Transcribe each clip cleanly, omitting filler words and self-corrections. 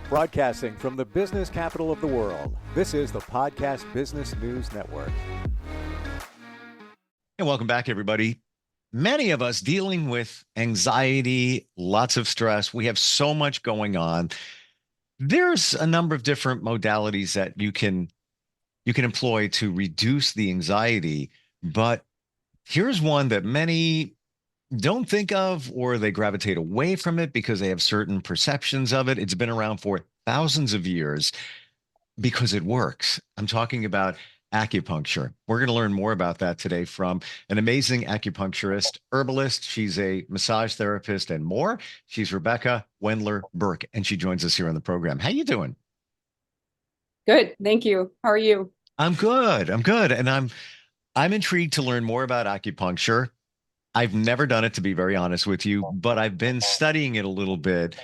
Broadcasting from the business capital of the world, this is the Podcast Business News Network. And welcome back, everybody. Many of us dealing with anxiety, lots of stress. We have so much going on. There's a number of different modalities that you can employ to reduce the anxiety, but here's one that many don't think of, or they gravitate away from it because they have certain perceptions of it. It's been around for thousands of years because it works. I'm talking about acupuncture. We're going to learn more about that today from an amazing acupuncturist, herbalist. She's a massage therapist and more. She's Rebecca Wendler Burke, and she joins us here on the program. How you doing? Good, thank you. How are you? I'm good. I'm good. And I'm intrigued to learn more about acupuncture. I've never done it, to be very honest with you, but I've been studying it a little bit.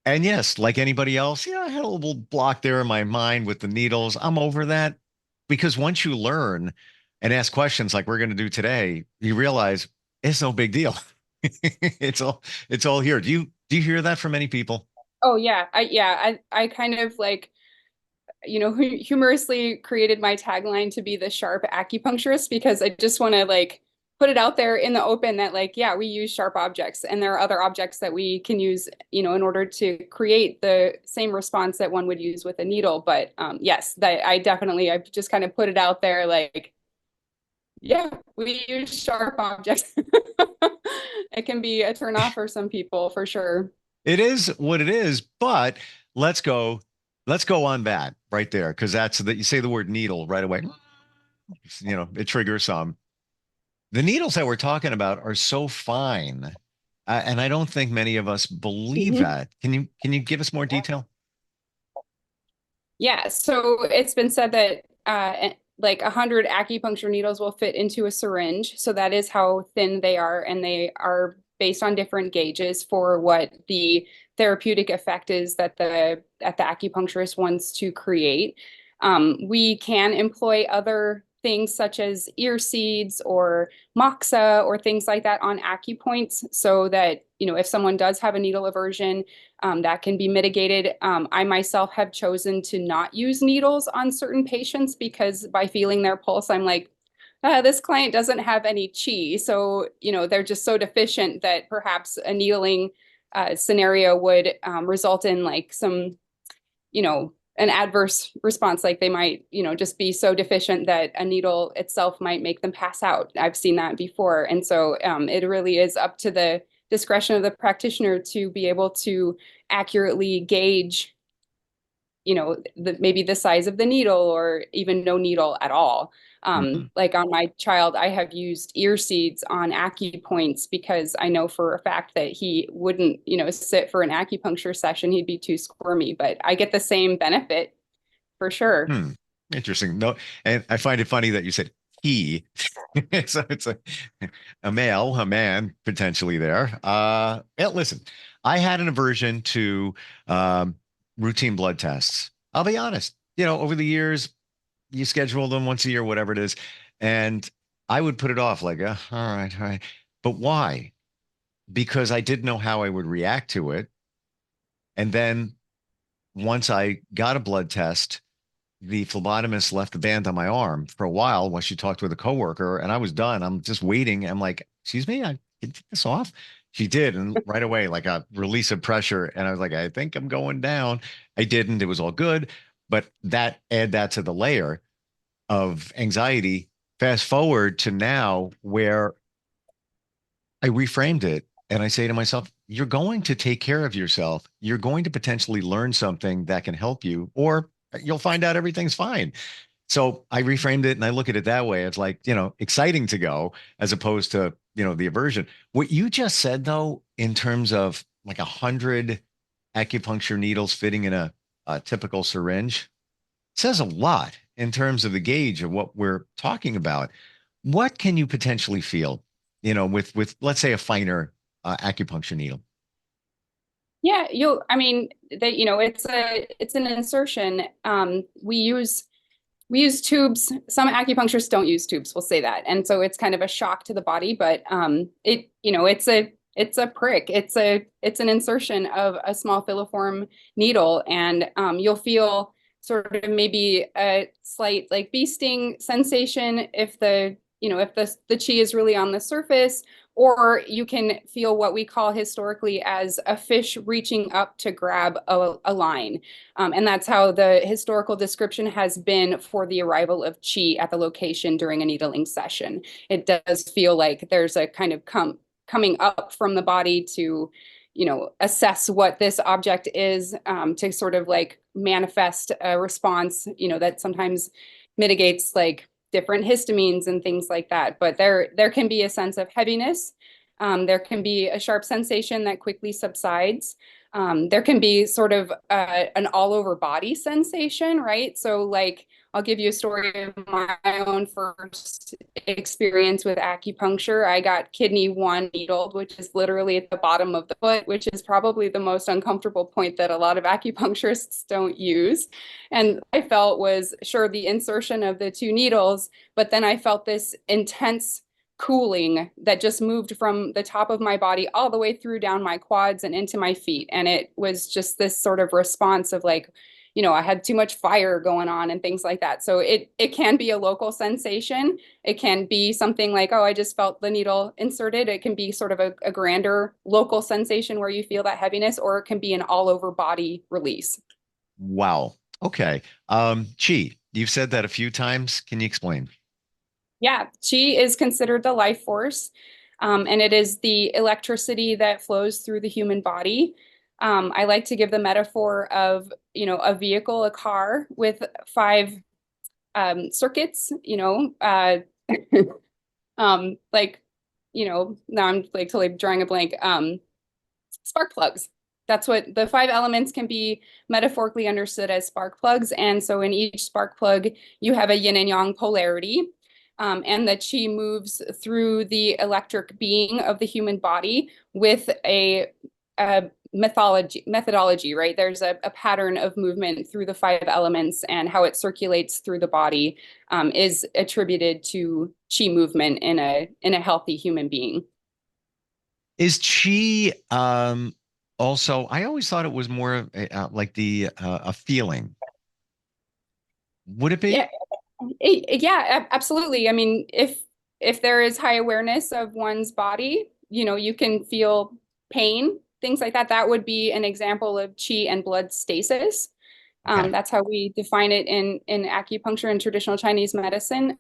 And yes, like anybody else, I had a little block there in my mind with the needles. I'm over that because once you learn and ask questions like we're going to do today, you realize it's no big deal. It's all here. Do you hear that from many people? Oh yeah, I kind of like, humorously created my tagline to be the sharp acupuncturist because I just want to like put it out there in the open that like, yeah, we use sharp objects and there are other objects that we can use, in order to create the same response that one would use with a needle. But yes, that I've just kind of put it out there like, yeah, we use sharp objects. It can be a turn off for some people for sure. It is what it is, but let's go, let's go on that right there because that's that you say the word needle right away. It triggers some. The needles that we're talking about are so fine, and I don't think many of us believe Mhm. that. Can you give us more detail? Yeah, so it's been said that like 100 acupuncture needles will fit into a syringe. So that is how thin they are, and they are based on different gauges for what the therapeutic effect is that the acupuncturist wants to create. We can employ other things such as ear seeds or moxa or things like that on acupoints so that, if someone does have a needle aversion, that can be mitigated. I myself have chosen to not use needles on certain patients because by feeling their pulse, I'm like, this client doesn't have any chi. So, they're just so deficient that perhaps a needling scenario would result in like some, an adverse response. Like they might, just be so deficient that a needle itself might make them pass out. I've seen that before. And so it really is up to the discretion of the practitioner to be able to accurately gauge, maybe the size of the needle or even no needle at all. Mhm. Like on my child, I have used ear seeds on acupoints because I know for a fact that he wouldn't, sit for an acupuncture session. He'd be too squirmy, but I get the same benefit for sure. Hmm. Interesting. No, and I find it funny that you said he. So it's a male, a man potentially there. Yeah, listen, I had an aversion to um, routine blood tests. I'll be honest. Over the years, you schedule them once a year, whatever it is, and I would put it off like, all right, all right. But why? Because I didn't know how I would react to it. And then once I got a blood test, the phlebotomist left the band on my arm for a while while she talked with a coworker, and I was done. I'm just waiting. I'm like, excuse me, I can take this off. She did, and right away, like a release of pressure. And I was like, I think I'm going down. I didn't. It was all good. But add that to the layer of anxiety. Fast forward to now where I reframed it and I say to myself, you're going to take care of yourself. You're going to potentially learn something that can help you, or you'll find out everything's fine. So I reframed it and I look at it that way. It's like, exciting to go as opposed to, the aversion. What you just said, though, in terms of like 100 acupuncture needles fitting in a typical syringe, says a lot in terms of the gauge of what we're talking about. What can you potentially feel, with let's say a finer acupuncture needle? Yeah, I mean, it's an insertion. We use tubes. Some acupuncturists don't use tubes, we'll say that. And so it's kind of a shock to the body, but it's it's a prick. It's an insertion of a small filiform needle, and you'll feel sort of maybe a slight like bee sting sensation if the chi is really on the surface, or you can feel what we call historically as a fish reaching up to grab a line. And that's how the historical description has been for the arrival of chi at the location during a needling session. It does feel like there's a kind of coming up from the body to, assess what this object is, to sort of like manifest a response, that sometimes mitigates like different histamines and things like that. But there can be a sense of heaviness. There can be a sharp sensation that quickly subsides. There can be sort of an all over body sensation, right? So like, I'll give you a story of my own first experience with acupuncture. I got kidney 1 needled, which is literally at the bottom of the foot, which is probably the most uncomfortable point that a lot of acupuncturists don't use. And I felt was sure the insertion of the 2 needles, but then I felt this intense cooling that just moved from the top of my body all the way through down my quads and into my feet. And it was just this sort of response of like, I had too much fire going on and things like that. So it can be a local sensation. It can be something like, oh, I just felt the needle inserted. It can be sort of a grander local sensation where you feel that heaviness, or it can be an all over body release. Wow. Okay. Chi, you've said that a few times. Can you explain? Yeah, chi is considered the life force, and it is the electricity that flows through the human body. I like to give the metaphor of, a vehicle, a car with 5 circuits, like, now I'm like totally drawing a blank, spark plugs. That's what the 5 elements can be metaphorically understood as spark plugs. And so in each spark plug, you have a yin and yang polarity. And the chi moves through the electric being of the human body with a methodology, right? There's a pattern of movement through the 5 elements, and how it circulates through the body is attributed to chi movement in a healthy human being. Is chi also? I always thought it was more like a feeling. Would it be? Yeah, yeah, absolutely. I mean, if there is high awareness of one's body, you can feel pain, things like that. That would be an example of chi and blood stasis. Okay. That's how we define it in acupuncture and traditional Chinese medicine.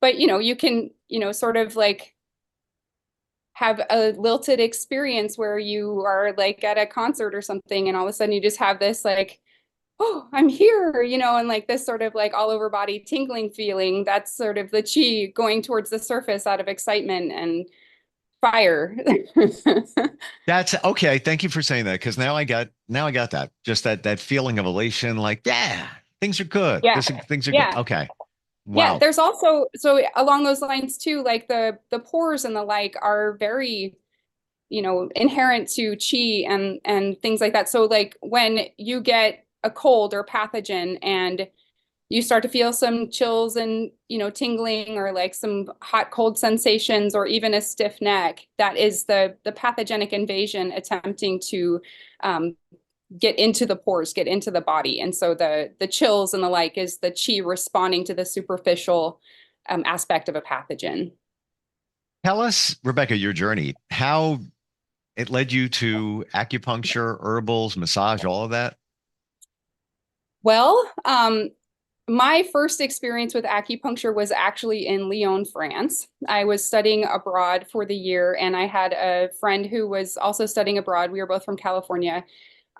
But you can, sort of like have a lilted experience where you are like at a concert or something, and all of a sudden you just have this like, oh, I'm here, and like this sort of like all over body tingling feeling. That's sort of the chi going towards the surface out of excitement and fire. That's okay. Thank you for saying that, because now I got that. Just that feeling of elation, like, yeah, things are good. Yeah. Things are good. Yeah. Okay. Yeah, Wow. there's also, so along those lines too, like the pores and the like are very, inherent to chi and things like that. So like when you get a cold or pathogen and you start to feel some chills and, tingling, or like some hot cold sensations, or even a stiff neck, that is the pathogenic invasion attempting to get into the pores, get into the body. And so the chills and the like is the chi responding to the superficial aspect of a pathogen. Tell us, Rebecca, your journey, how it led you to acupuncture, herbals, massage, all of that. Well, my first experience with acupuncture was actually in Lyon, France. I was studying abroad for the year, and I had a friend who was also studying abroad. We were both from California.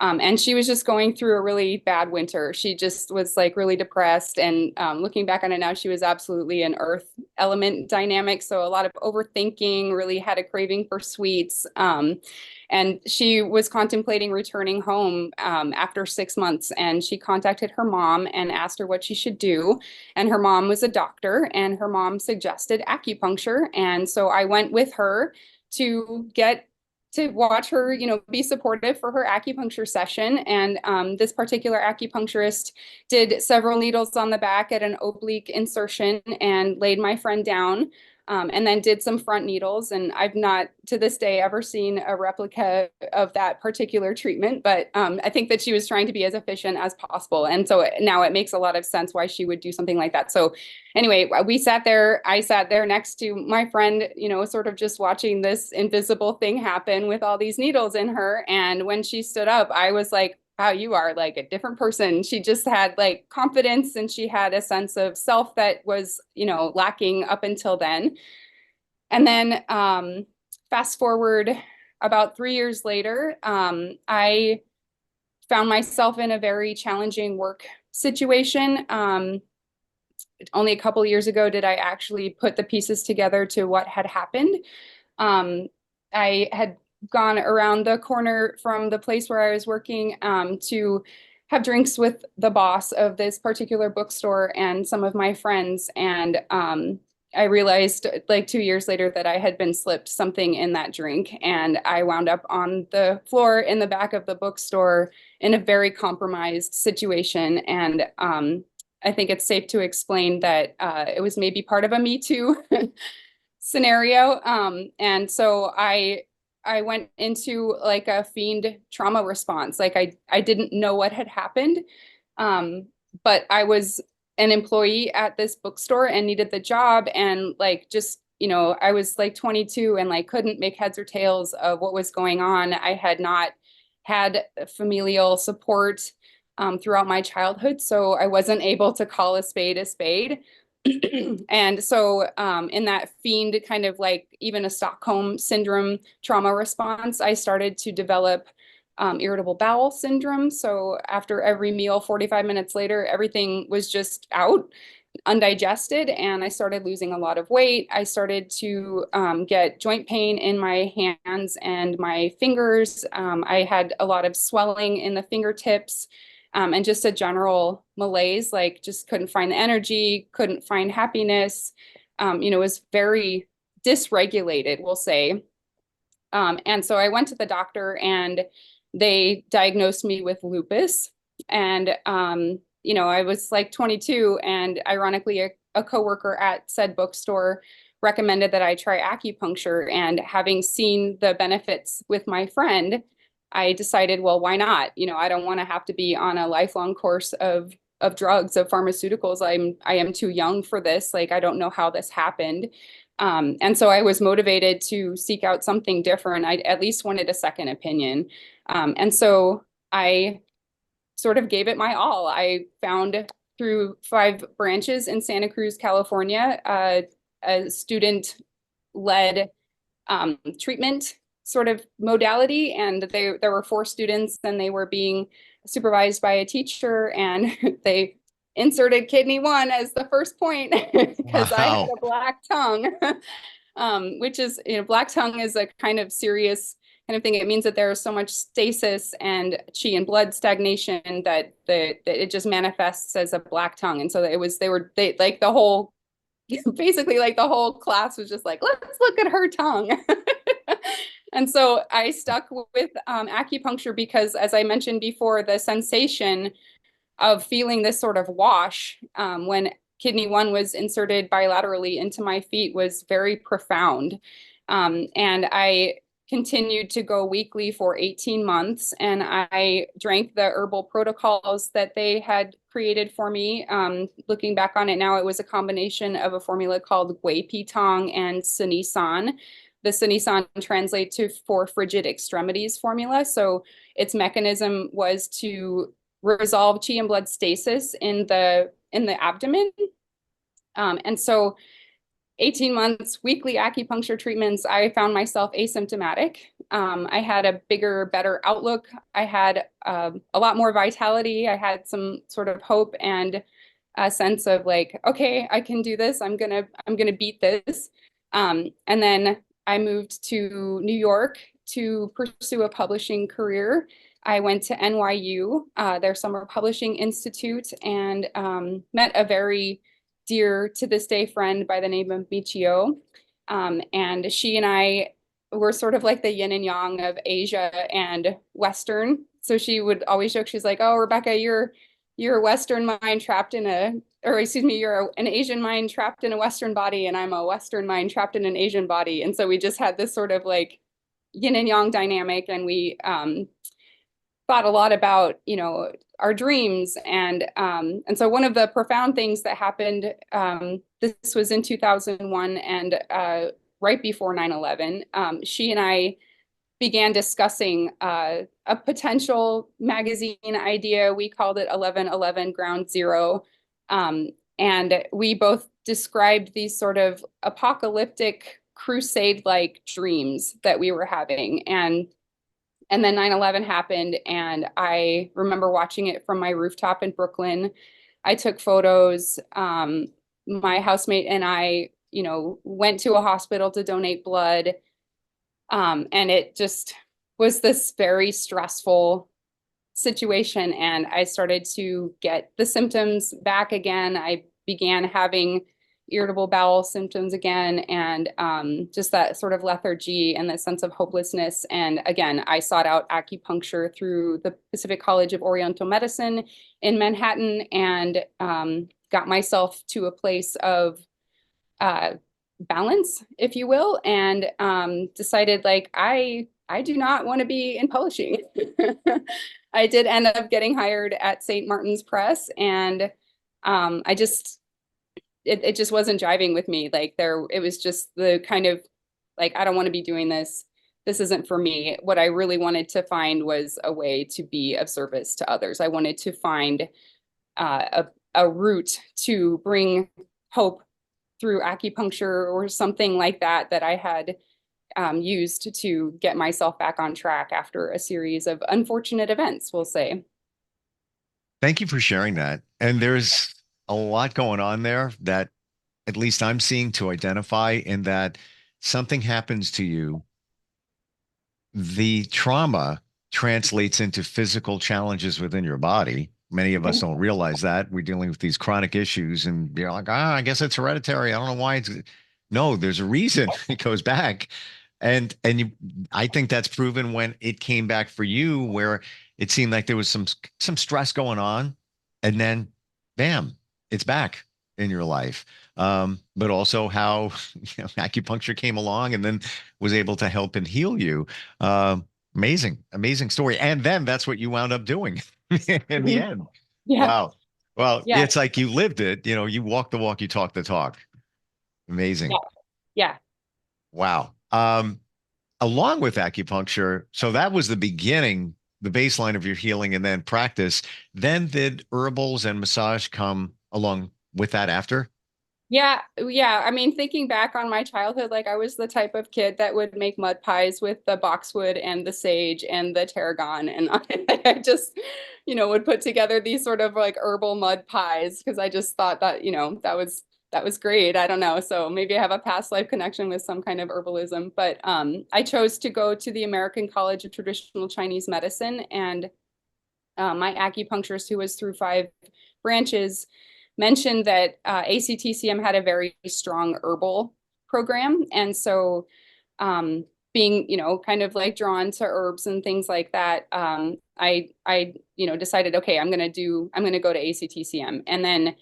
And she was just going through a really bad winter. She just was like really depressed. And looking back on it now, she was absolutely an earth element dynamic. So a lot of overthinking, really had a craving for sweets. And she was contemplating returning home after 6 months. And she contacted her mom and asked her what she should do. And her mom was a doctor, and her mom suggested acupuncture. And so I went with her to watch her, be supportive for her acupuncture session. And this particular acupuncturist did several needles on the back at an oblique insertion and laid my friend down and then did some front needles. And I've not to this day ever seen a replica of that particular treatment, but I think that she was trying to be as efficient as possible. And so now it makes a lot of sense why she would do something like that. So anyway, I sat there next to my friend, sort of just watching this invisible thing happen with all these needles in her. And when she stood up, I was like, wow, you are like a different person. She just had like confidence, and she had a sense of self that was, lacking up until then. And then fast forward about 3 years later, I found myself in a very challenging work situation. Only a couple of years ago did I actually put the pieces together to what had happened. I had gone around the corner from the place where I was working to have drinks with the boss of this particular bookstore and some of my friends. And I realized like 2 years later that I had been slipped something in that drink, and I wound up on the floor in the back of the bookstore in a very compromised situation. And I think it's safe to explain that it was maybe part of a Me Too scenario. And so I went into like a fiend trauma response. Like I didn't know what had happened, but I was an employee at this bookstore and needed the job. And like, just, I was like 22 and like couldn't make heads or tails of what was going on. I had not had familial support throughout my childhood, so I wasn't able to call a spade a spade. And so in that fiend kind of like even a Stockholm syndrome trauma response, I started to develop irritable bowel syndrome. So after every meal, 45 minutes later, everything was just out, undigested, and I started losing a lot of weight. I started to get joint pain in my hands and my fingers. I had a lot of swelling in the fingertips. And just a general malaise, like just couldn't find the energy, couldn't find happiness, was very dysregulated, we'll say. And so I went to the doctor and they diagnosed me with lupus. And, I was like 22, and ironically, a coworker at said bookstore recommended that I try acupuncture. And having seen the benefits with my friend, I decided, well, why not? I don't want to have to be on a lifelong course of drugs, of pharmaceuticals. I am too young for this. Like, I don't know how this happened. And so I was motivated to seek out something different. I at least wanted a second opinion. And so I sort of gave it my all. I found through 5 branches in Santa Cruz, California, a student-led treatment sort of modality, and there were 4 students, and they were being supervised by a teacher, and they inserted kidney 1 as the first point because I had a black tongue, which is, black tongue is a kind of serious kind of thing. It means that there is so much stasis and chi and blood stagnation that it just manifests as a black tongue. And so they like the whole basically like the whole class was just like, let's look at her tongue. And so I stuck with acupuncture because, as I mentioned before, the sensation of feeling this sort of wash when kidney 1 was inserted bilaterally into my feet was very profound. And I continued to go weekly for 18 months, and I drank the herbal protocols that they had created for me. Looking back on it now, it was a combination of a formula called Gui Pi Tong and Sinisan. The Sinisan translates to for frigid extremities formula. So its mechanism was to resolve chi and blood stasis in the abdomen. And so 18 months, weekly acupuncture treatments, I found myself asymptomatic. I had a bigger, better outlook. I had a lot more vitality. I had some sort of hope and a sense of like, okay, I can do this. I'm gonna beat this. And then I moved to New York to pursue a publishing career. I went to NYU, their summer publishing institute, and met a very dear to this day friend by the name of Michio. And she and I were sort of like the yin and yang of Asia and Western. So she would always joke, she's like, oh, Rebecca, you're a Western mind trapped in or excuse me, you're an Asian mind trapped in a Western body, and I'm a Western mind trapped in an Asian body. And so we just had this sort of like yin and yang dynamic, and we thought a lot about, you know, our dreams. And so one of the profound things that happened, this was in 2001, and right before 9/11, she and I began discussing a potential magazine idea. We called it 1111 Ground Zero. And we both described these sort of apocalyptic crusade-like dreams that we were having. And then 9/11 happened, and I remember watching it from my rooftop in Brooklyn. I took photos. My housemate and I, you know, went to a hospital to donate blood. And it just was this very stressful situation. And I started to get the symptoms back again. I began having irritable bowel symptoms again, and just that sort of lethargy and that sense of hopelessness. And again, I sought out acupuncture through the Pacific College of Oriental Medicine in Manhattan, and got myself to a place of balance, if you will, and decided like I do not want to be in publishing. I did end up getting hired at St. Martin's Press, and I just it just wasn't jiving with me. Like it was just the kind of like, I don't want to be doing this. This isn't for me. What I really wanted to find was a way to be of service to others. I wanted to find a route to bring hope through acupuncture or something like that, that I had used to get myself back on track after a series of unfortunate events, we'll say. Thank you for sharing that. And there's a lot going on there that at least I'm seeing to identify, in that something happens to you. The trauma translates into physical challenges within your body. Many of us don't realize that. We're dealing with these chronic issues, and you're like, I guess it's hereditary. I don't know why. No, there's a reason it goes back. And I think that's proven when it came back for you, where it seemed like there was some stress going on, and then bam, it's back in your life. But also how acupuncture came along and then was able to help and heal you. Amazing story. And then that's what you wound up doing in the end. Yeah. Wow. Well, yeah. It's like you lived it. You walk the walk, you talk the talk. Amazing. Yeah. Wow. Along with acupuncture, so that was the beginning, the baseline of your healing, and then practice. Then did herbals and massage come along with that after? Yeah. I mean, thinking back on my childhood, like I was the type of kid that would make mud pies with the boxwood and the sage and the tarragon. And I just, would put together these sort of like herbal mud pies, because I just thought that, that was great. I don't know. So maybe I have a past life connection with some kind of herbalism. But I chose to go to the American College of Traditional Chinese Medicine, and my acupuncturist, who was through 5 branches, mentioned that ACTCM had a very strong herbal program. And so being, kind of like drawn to herbs and things like that, I decided, okay, I'm going to go to ACTCM. And then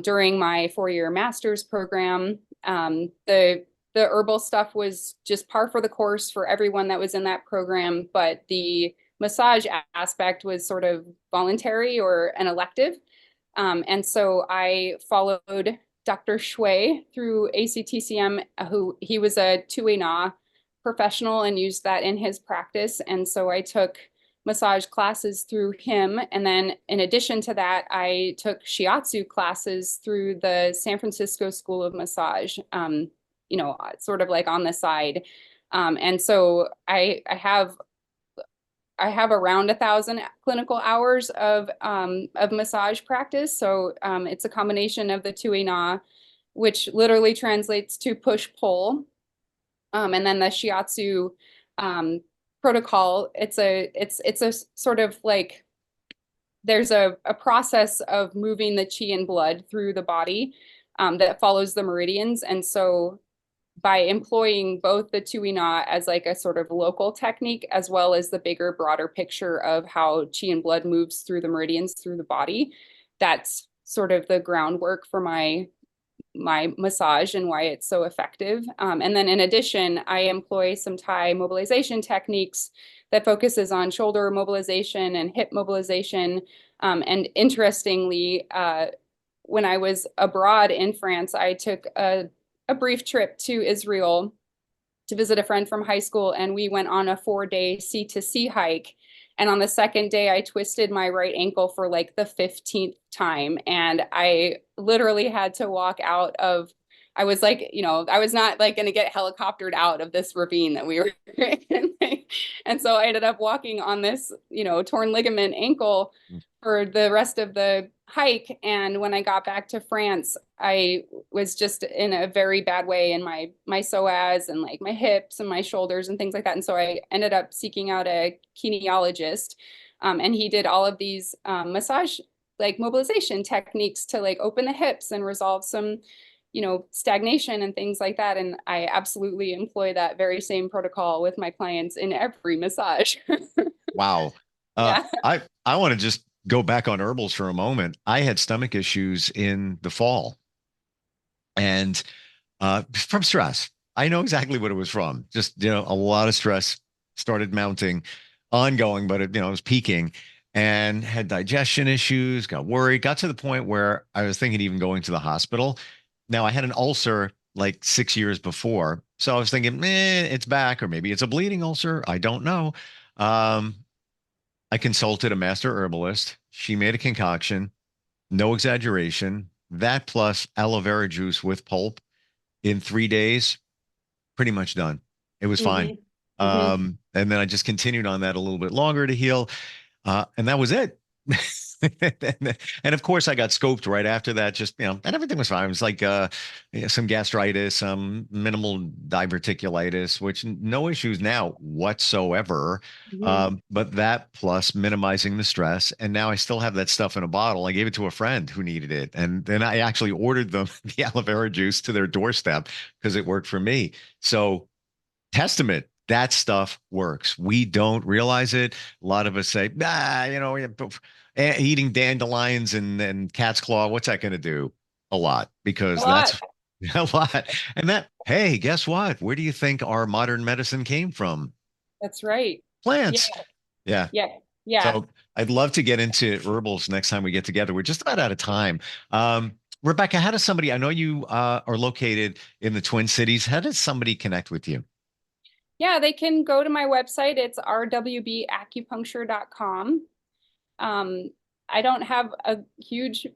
during my 4-year master's program, the herbal stuff was just par for the course for everyone that was in that program, but the massage aspect was sort of voluntary or an elective. And so I followed Dr. Shui through ACTCM, he was a Tui Na professional and used that in his practice. And so I took massage classes through him. And then in addition to that, I took shiatsu classes through the San Francisco School of Massage, sort of like on the side. And so I have around 1,000 clinical hours of massage practice. So it's a combination of the Tui Na, which literally translates to push-pull, and then the shiatsu protocol. It's a sort of like, there's a process of moving the qi and blood through the body that follows the meridians. And so by employing both the Tui Na as like a sort of local technique, as well as the bigger, broader picture of how qi and blood moves through the meridians through the body, that's sort of the groundwork for my massage and why it's so effective. And then in addition, I employ some Thai mobilization techniques that focuses on shoulder mobilization and hip mobilization. And interestingly, when I was abroad in France, I took a brief trip to Israel to visit a friend from high school, and we went on a 4-day sea-to-sea hike. And on the second day, I twisted my right ankle for like the 15th time. And I literally had to walk out of, I was like, I was not like going to get helicoptered out of this ravine that we were in. And so I ended up walking on this, torn ligament ankle for the rest of the hike. And when I got back to France, I was just in a very bad way in my psoas and like my hips and my shoulders and things like that. And so I ended up seeking out a kinesiologist, and he did all of these massage, like mobilization techniques to like open the hips and resolve some, stagnation and things like that. And I absolutely employ that very same protocol with my clients in every massage. Wow. Yeah. I want to just go back on herbals for a moment. I had stomach issues in the fall, and from stress. I know exactly what it was from. Just, a lot of stress started mounting, ongoing, but it was peaking, and had digestion issues, got worried, got to the point where I was thinking even going to the hospital. Now, I had an ulcer like 6 years before, so I was thinking, it's back, or maybe it's a bleeding ulcer. I don't know. I consulted a master herbalist. She made a concoction, no exaggeration, that plus aloe vera juice with pulp in 3 days, pretty much done. It was fine. And then I just continued on that a little bit longer to heal. And that was it. And of course I got scoped right after that, just, and everything was fine. It was like some gastritis, some minimal diverticulitis, which no issues now whatsoever. But that plus minimizing the stress. And now I still have that stuff in a bottle. I gave it to a friend who needed it. And then I actually ordered them the aloe vera juice to their doorstep because it worked for me. So testament. That stuff works. We don't realize it. A lot of us say, eating dandelions and cat's claw, what's that going to do? A lot, because that's a lot. And that, hey, guess what? Where do you think our modern medicine came from? That's right. Plants. Yeah. So I'd love to get into herbals next time we get together. We're just about out of time. Rebecca, how does somebody, I know you are located in the Twin Cities. How does somebody connect with you? Yeah, they can go to my website. It's rwbacupuncture.com. I don't have a huge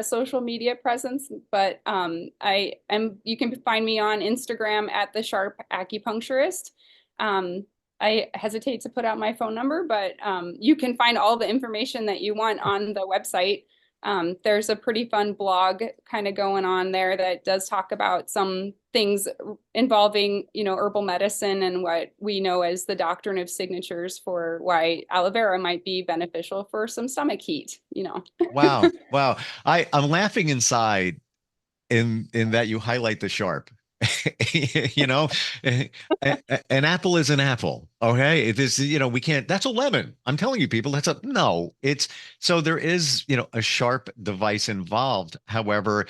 social media presence, but you can find me on Instagram at the Sharp Acupuncturist. I hesitate to put out my phone number, but you can find all the information that you want on the website. There's a pretty fun blog kind of going on there that does talk about some things involving, herbal medicine and what we know as the doctrine of signatures for why aloe vera might be beneficial for some stomach heat, Wow. I'm laughing inside in that you highlight the sharp. An apple is an apple. Okay. It is, we can't, that's a lemon. I'm telling you, people, so there is, a sharp device involved. However,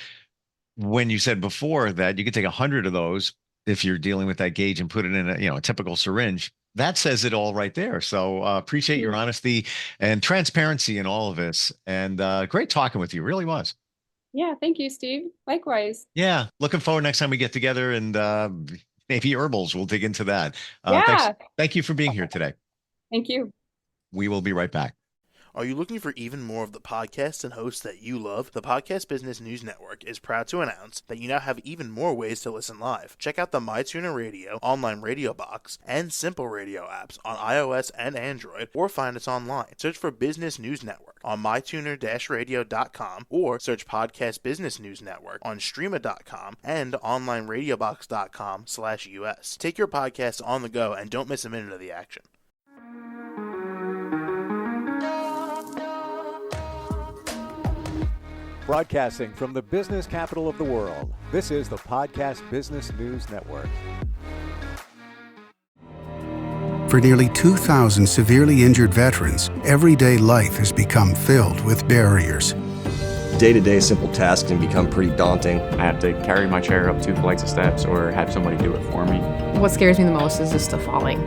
when you said before that you could take 100 of those, if you're dealing with that gauge, and put it in a typical syringe, that says it all right there. So appreciate your honesty and transparency in all of this. And great talking with you. Really was. Yeah. Thank you, Steve. Likewise. Yeah. Looking forward next time we get together, and maybe herbals. We'll dig into that. Thank you for being here today. Thank you. We will be right back. Are you looking for even more of the podcasts and hosts that you love? The Podcast Business News Network is proud to announce that you now have even more ways to listen live. Check out the MyTuner Radio, online radio box, and Simple Radio apps on iOS and Android, or find us online. Search for Business News Network on mytuner-radio.com, or search Podcast Business News Network on streama.com and onlineradiobox.com/US. Take your podcast on the go and don't miss a minute of the action. Broadcasting from the business capital of the world, this is the Podcast Business News Network. For nearly 2,000 severely injured veterans, everyday life has become filled with barriers. day-to-day simple tasks can become pretty daunting. I have to carry my chair up 2 flights of steps or have somebody do it for me. What scares me the most is just the falling.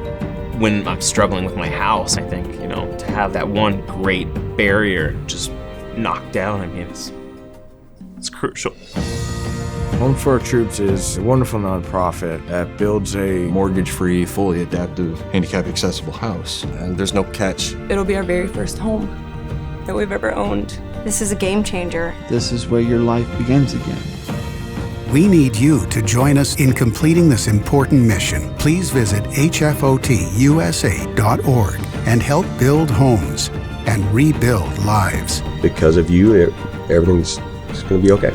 When I'm struggling with my house, I think, to have that one great barrier just knocked down, I mean, it's crucial. Home for Our Troops is a wonderful nonprofit that builds a mortgage-free, fully adaptive, handicap-accessible house. And there's no catch. It'll be our very first home that we've ever owned. This is a game changer. This is where your life begins again. We need you to join us in completing this important mission. Please visit hfotusa.org and help build homes and rebuild lives. Because of you, everything's going to be okay.